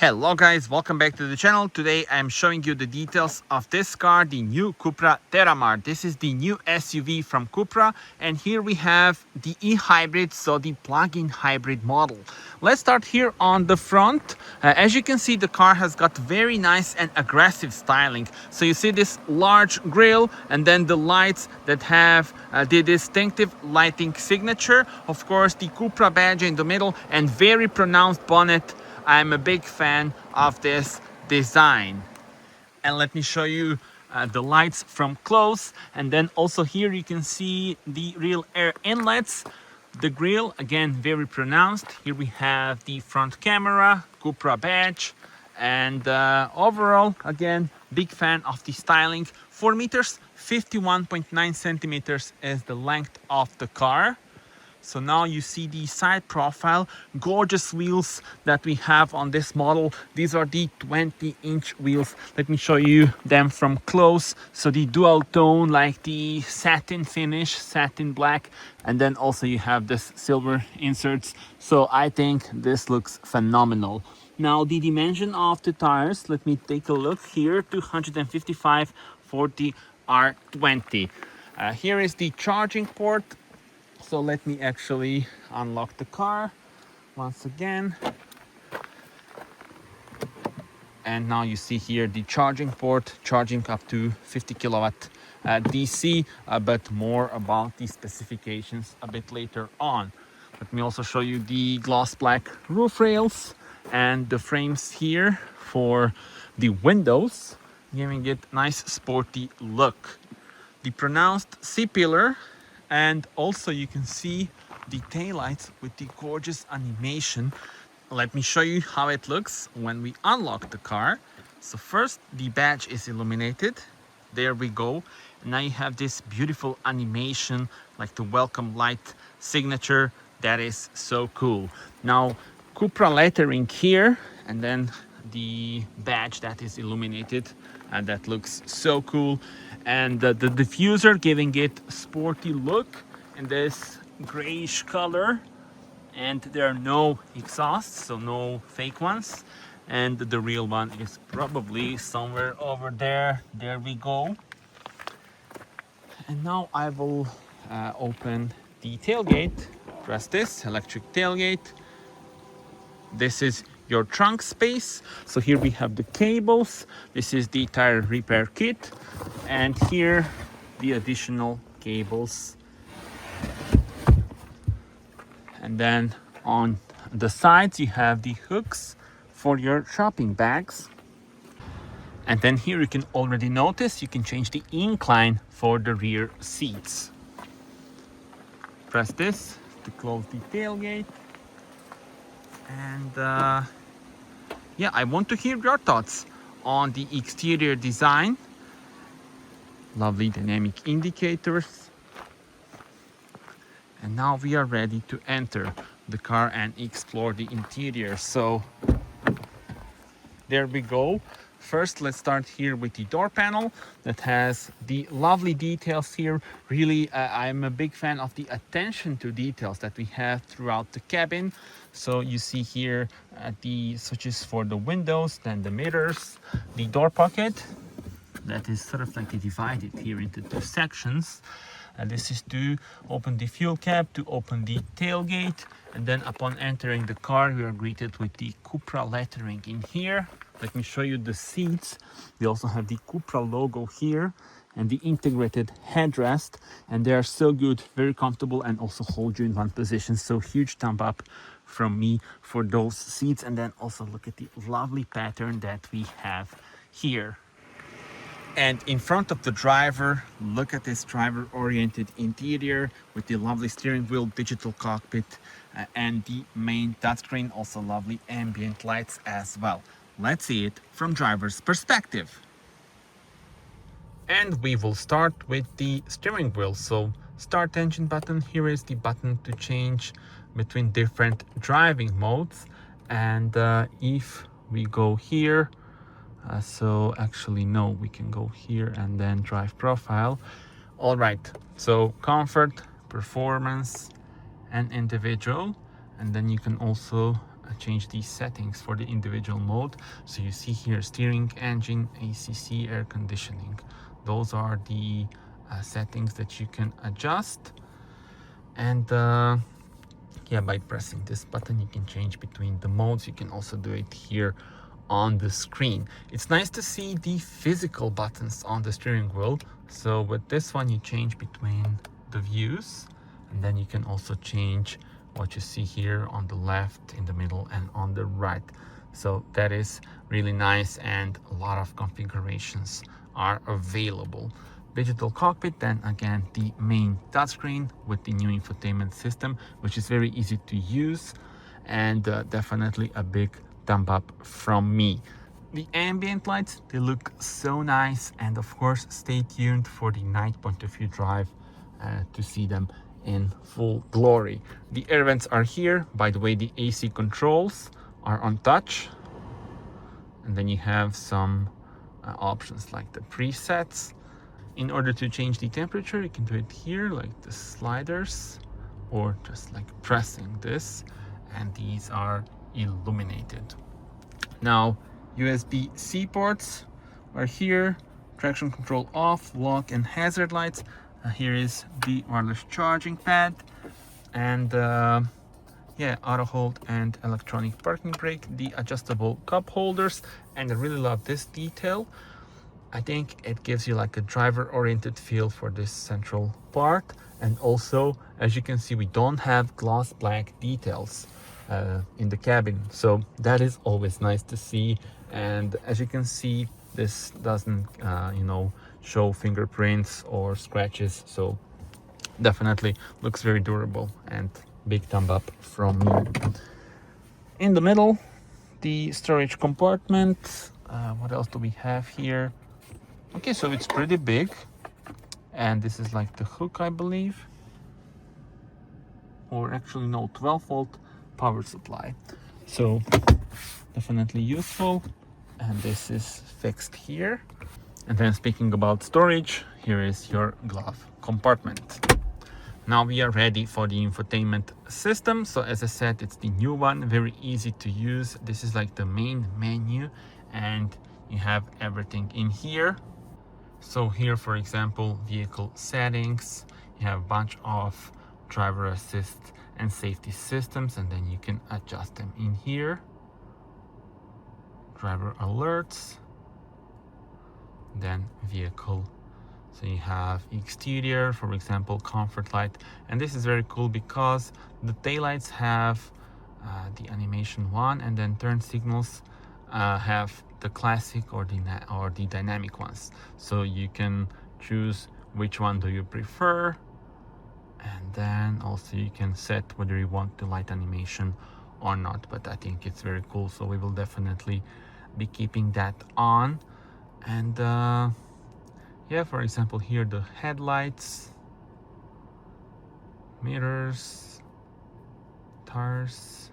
Hello guys, welcome back to the channel. Today I'm showing you the details of this car, the new CUPRA TERRAMAR. This is the new SUV from CUPRA, and here we have the eHybrid, so the plug-in hybrid model. Let's start here on the front. As you can see, the car has got very nice and aggressive styling. So you see this large grille and then the lights that have the distinctive lighting signature. Of course, the CUPRA badge in the middle and very pronounced bonnet. I'm a big fan of this design. And let me show you the lights from close. And then also here you can see the real air inlets. The grille, again, very pronounced. Here we have the front camera, CUPRA badge. And overall, again, big fan of the styling. 4 meters, 51.9 centimeters is the length of the car. So now you see the side profile, gorgeous wheels that we have on this model. These are the 20-inch wheels. Let me show you them from close. So the dual tone, like the satin finish, satin black, and then also you have this silver inserts. So I think this looks phenomenal. Now the dimension of the tires, let me take a look here, 255 40 R20. Here is the charging port. So let me actually unlock the car once again. And now you see here the charging port, charging up to 50 kilowatt DC, but more about the specifications a bit later on. Let me also show you the gloss black roof rails and the frames here for the windows, giving it nice sporty look. The pronounced C-pillar. And also you can see the taillights with the gorgeous animation. Let me show you how it looks when we unlock the car. So first the badge is illuminated. There we go. And now you have this beautiful animation like the welcome light signature. That is so cool. Now CUPRA lettering here and then the badge that is illuminated, and that looks so cool. And the diffuser giving it sporty look in this grayish color, and there are no exhausts, so no fake ones, and the real one is probably somewhere over there. There we go. And now I will open the tailgate. Press this electric tailgate. This is your trunk space. So here we have the cables. This is the tire repair kit, and here the additional cables. And then on the sides you have the hooks for your shopping bags. And then here you can already notice you can change the incline for the rear seats. Press this to close the tailgate. And yeah, I want to hear your thoughts on the exterior design. Lovely dynamic indicators. And now we are ready to enter the car and explore the interior. So there we go. First, let's start here with the door panel that has the lovely details here. Really, I'm a big fan of the attention to details that we have throughout the cabin. So you see here the switches for the windows, then the mirrors, the door pocket that is sort of like divided here into two sections. And this is to open the fuel cap, to open the tailgate, and then upon entering the car we are greeted with the CUPRA lettering in here. Let me show you the seats. We also have the CUPRA logo here and the integrated headrest, and they are so good, very comfortable, and also hold you in one position. So huge thumb up from me for those seats. And then also look at the lovely pattern that we have here. And in front of the driver, look at this driver-oriented interior with the lovely steering wheel, digital cockpit, and the main touchscreen. Also lovely ambient lights as well. Let's see it from driver's perspective. And we will start with the steering wheel. So start engine button. Here is the button to change between different driving modes. And if we go here, so actually no, we can go here and then drive profile. All right, so comfort, performance, and individual. And then you can also change these settings for the individual mode. So you see here steering, engine, ACC, air conditioning. Those are the settings that you can adjust. And yeah, by pressing this button you can change between the modes. You can also do it here on the screen. It's nice to see the physical buttons on the steering wheel. So with this one you change between the views, and then you can also change what you see here on the left, in the middle, and on the right. So that is really nice, and a lot of configurations are available. Digital cockpit, then again the main touchscreen with the new infotainment system, which is very easy to use, and definitely a big thumb up from me. The ambient lights, they look so nice, and of course stay tuned for the night point of view drive to see them in full glory. The air vents are here. By the way, the AC controls are on touch, and then you have some options like the presets. In order to change the temperature, you can do it here, like the sliders, or just like pressing this, and these are illuminated. Now, USB-C ports are here, traction control off, lock and hazard lights. Here is the wireless charging pad, and yeah, auto hold and electronic parking brake, the adjustable cup holders, and I really love this detail. I think it gives you like a driver-oriented feel for this central part. And also, as you can see, we don't have gloss black details in the cabin, so that is always nice to see. And as you can see, this doesn't you know, show fingerprints or scratches, so definitely looks very durable, and big thumb up from me. In the middle, the storage compartment. What else do we have here? Okay, so it's pretty big, and this is like the hook, I believe, or actually no, 12-volt power supply, so definitely useful. And this is fixed here. And then speaking about storage, here is your glove compartment. Now we are ready for the infotainment system. So as I said, it's the new one, very easy to use. This is like the main menu, and you have everything in here. So here, for example, vehicle settings, you have a bunch of driver assist and safety systems, and then you can adjust them in here. Driver alerts, then vehicle. So you have exterior, for example, comfort light, and this is very cool because the taillights have the animation one, and then turn signals have the classic or the dynamic ones. So you can choose which one do you prefer, and then also you can set whether you want the light animation or not. But I think it's very cool, so we will definitely be keeping that on. And yeah, for example, here the headlights, mirrors, tires,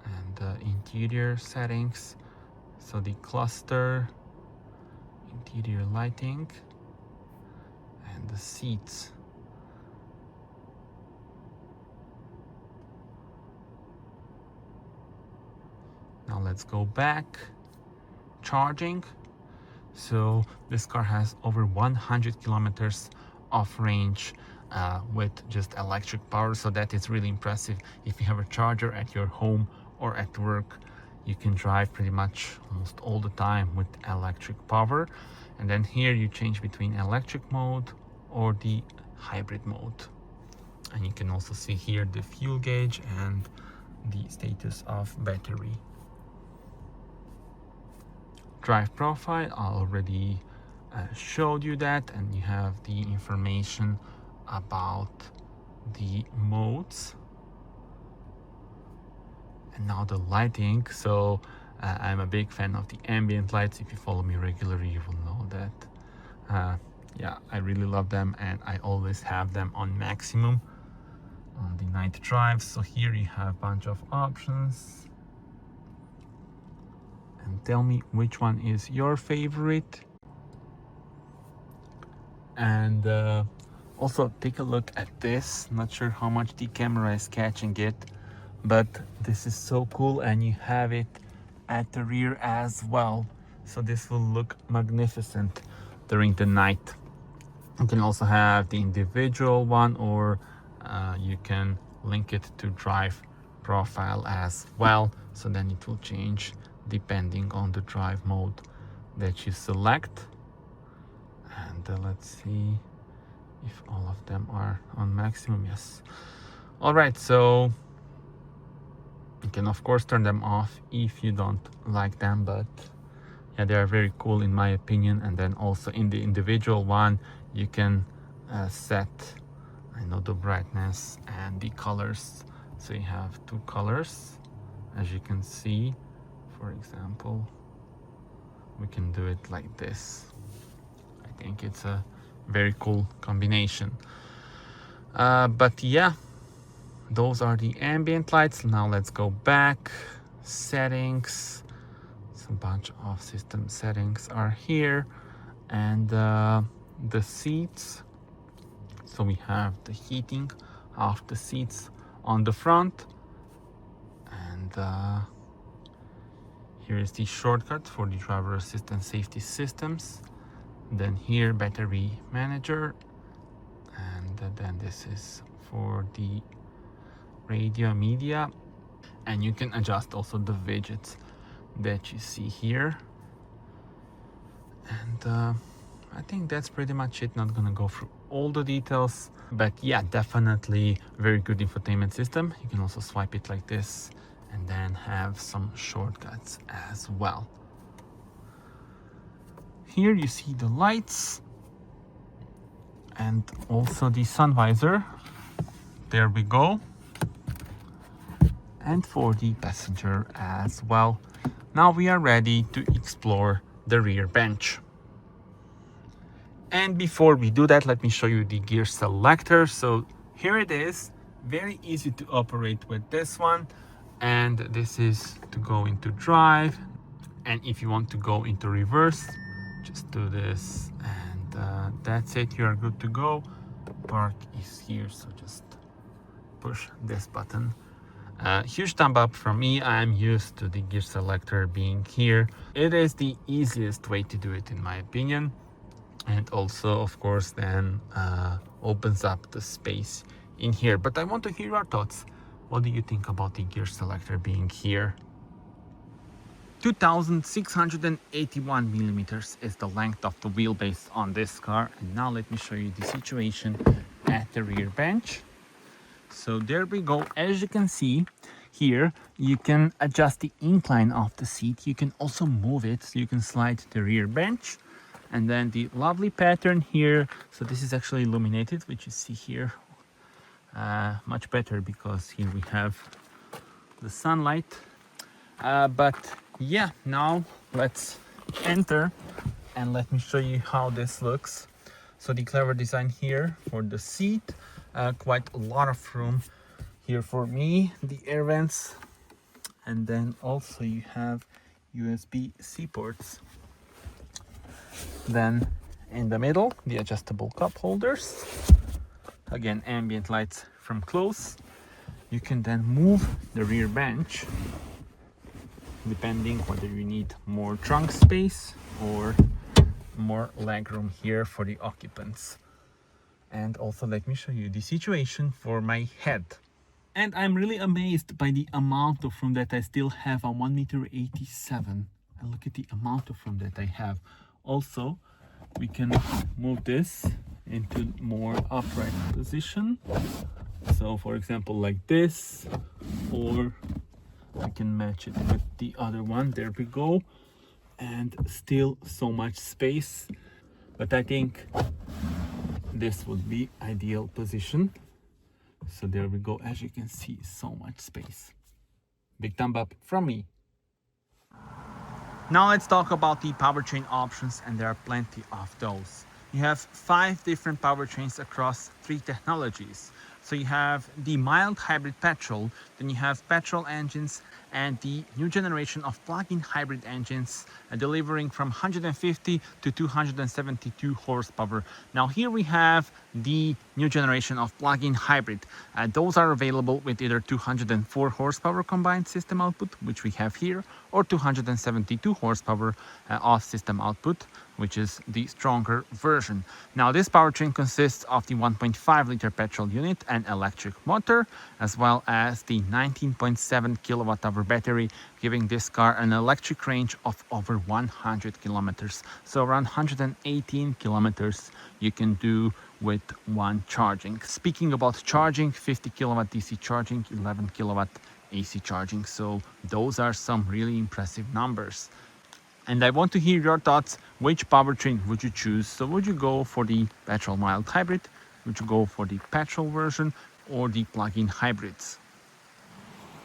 and the interior settings. So the cluster, interior lighting, and the seats. Now let's go back. Charging. So this car has over 100 kilometers of range with just electric power, so that is really impressive. If you have a charger at your home or at work, you can drive pretty much almost all the time with electric power. And then here you change between electric mode or the hybrid mode, and you can also see here the fuel gauge and the status of battery. Drive profile, I already showed you that, and you have the information about the modes. And now the lighting. So I'm a big fan of the ambient lights. If you follow me regularly, you will know that yeah, I really love them, and I always have them on maximum on the night drive. So here you have a bunch of options, and tell me which one is your favorite. And Also, take a look at this. Not sure how much the camera is catching it, but this is so cool, and you have it at the rear as well. So this will look magnificent during the night. You can also have the individual one, or you can link it to drive profile as well. So then it will change depending on the drive mode that you select. And let's see if all of them are on maximum. Yes. All right, so you can of course turn them off if you don't like them, but yeah, they are very cool in my opinion. And then also in the individual one, you can set, the brightness and the colors. So you have two colors, as you can see. For example, we can do it like this. I think it's a very cool combination. But yeah, those are the ambient lights. Now let's go back. Settings. A bunch of system settings are here, and the seats. So we have the heating of the seats on the front, and here is the shortcut for the driver assistance safety systems. Then here, battery manager, and then this is for the radio media, and you can adjust also the widgets that you see here. And I think that's pretty much it. Not gonna go through all the details, but yeah, definitely very good infotainment system. You can also swipe it like this and then have some shortcuts as well. Here you see the lights and also the sun visor. There we go. And for the passenger as well. Now we are ready to explore the rear bench. And before we do that, let me show you the gear selector. So here it is, very easy to operate with this one. And this is to go into drive. And if you want to go into reverse, just do this, and that's it, you are good to go. Park is here, so just push this button. Huge thumb up from me. I'm used to the gear selector being here. It is the easiest way to do it in my opinion, and also of course then opens up the space in here. But I want to hear your thoughts. What do you think about the gear selector being here? 2681 millimeters is the length of the wheelbase on this car. And now let me show you the situation at the rear bench. So there we go. As you can see here, you can adjust the incline of the seat. You can also move it, so you can slide the rear bench. And then the lovely pattern here. So this is actually illuminated, which you see here. Much better because here we have the sunlight. But yeah, now let's enter and let me show you how this looks. So the clever design here for the seat. Quite a lot of room here for me, the air vents, and then also you have USB-C ports. Then in the middle, the adjustable cup holders. Again, ambient lights from close. You can then move the rear bench depending whether you need more trunk space or more legroom here for the occupants. And also let me show you the situation for my head. And I'm really amazed by the amount of room that I still have on 1.87 m. And look at the amount of room that I have. Also, we can move this into more upright position. So for example, like this, or I can match it with the other one. There we go. And still so much space. But I think this would be ideal position. So there we go. As you can see, so much space. Big thumb up from me. Now let's talk about the powertrain options, and there are plenty of those. You have 5 different powertrains across 3 technologies. So you have the mild hybrid petrol, then you have petrol engines, and the new generation of plug-in hybrid engines delivering from 150 to 272 horsepower. Now here we have the new generation of plug-in hybrid. Those are available with either 204 horsepower combined system output, which we have here, or 272 horsepower of system output, which is the stronger version. Now this powertrain consists of the 1.5 liter petrol unit and electric motor, as well as the 19.7 kilowatt hour battery, giving this car an electric range of over 100 kilometers. So around 118 kilometers you can do with one charging. Speaking about charging, 50 kilowatt DC charging, 11 kilowatt AC charging. So those are some really impressive numbers. And I want to hear your thoughts. Which powertrain would you choose? So would you go for the petrol mild hybrid? Would you go for the petrol version or the plug-in hybrids?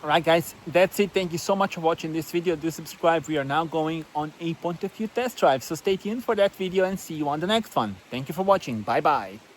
Alright guys, that's it. Thank you so much for watching this video. Do subscribe. We are now going on a point of view test drive. So stay tuned for that video and see you on the next one. Thank you for watching. Bye bye.